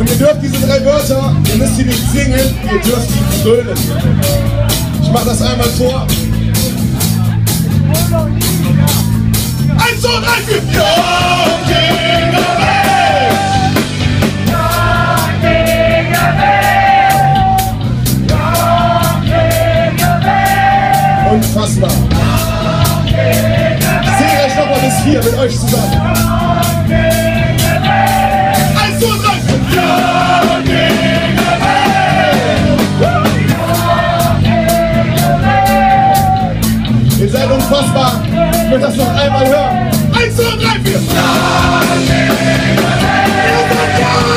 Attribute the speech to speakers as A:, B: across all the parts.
A: Und ihr dürft diese 3 Wörter, ihr müsst sie nicht singen, ihr dürft sie krönen. Ich mach das einmal vor. 1, 2, 3, 4. Young King of Wales! Young King of Wales! Young King of Wales! Unfassbar. Ich sehe gleich nochmal bis 4 mit euch zusammen. 1, 2, 3, 4. Young King of Wales! Ihr seid unfassbar. Ich möchte das noch einmal hören. 1, 2, 3, 4. Young King of Wales!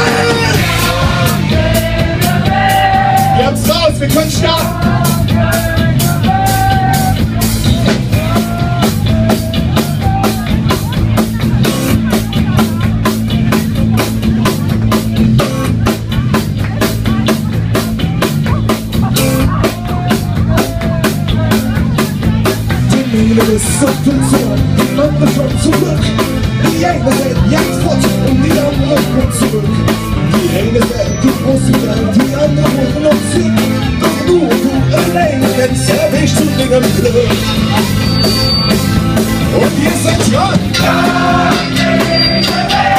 A: Wir haben's raus, wir können starten.
B: Ist auf uns Ohr, die andere schon zurück. Die eine Welt jagt fort und die andere kommt zurück. Die eine Welt, die große Welt, die andere holen uns hin. Doch du und du alleine, wenn's erwischt zu Dingern Glück. Und ihr seid dran. Young King of Wales!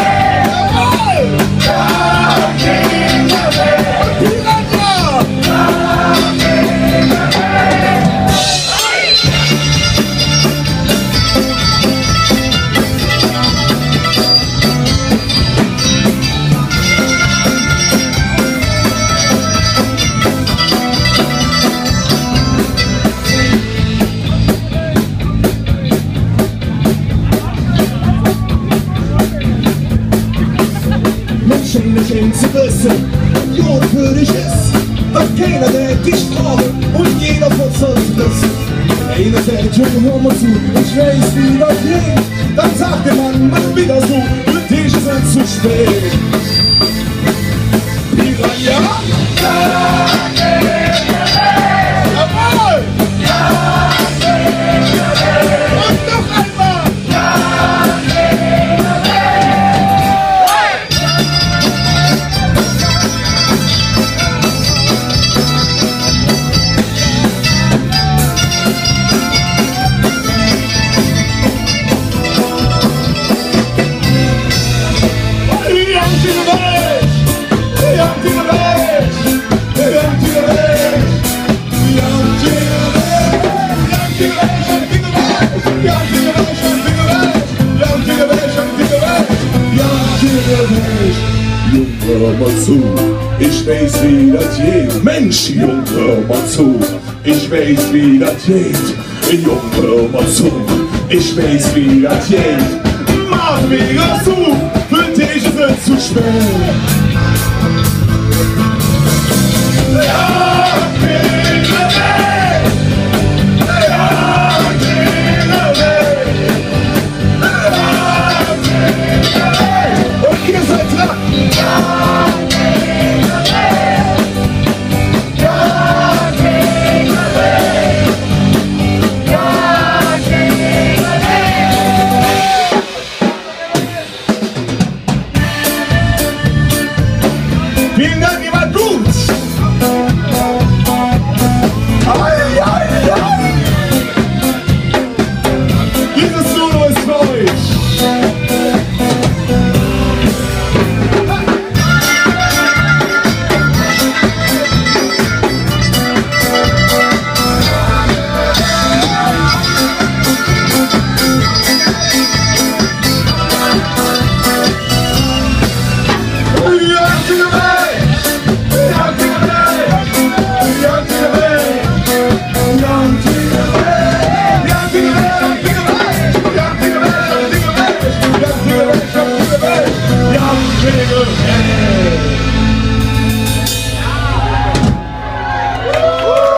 B: Jawohl! Young King of Wales! Und Piranha! Young King of Wales! Nicht zu wissen, unwürdig ist, doch keiner, der dich braucht und jeder von uns ist. Einer sagt, Junge, hör mal zu, ich weiß, wie das geht. Dann sagt der Mann, mach wieder so, für dich ist es zu spät. Piranha! Jawohl! Und noch einmal! Junge, hör mal zu, ich weiß wie das geht. Mensch, Junge, hör mal zu, ich weiß wie das geht. Junge, hör mal zu, ich weiß wie das geht. Mach wieder zu, für dich ist es zu spät. Ja!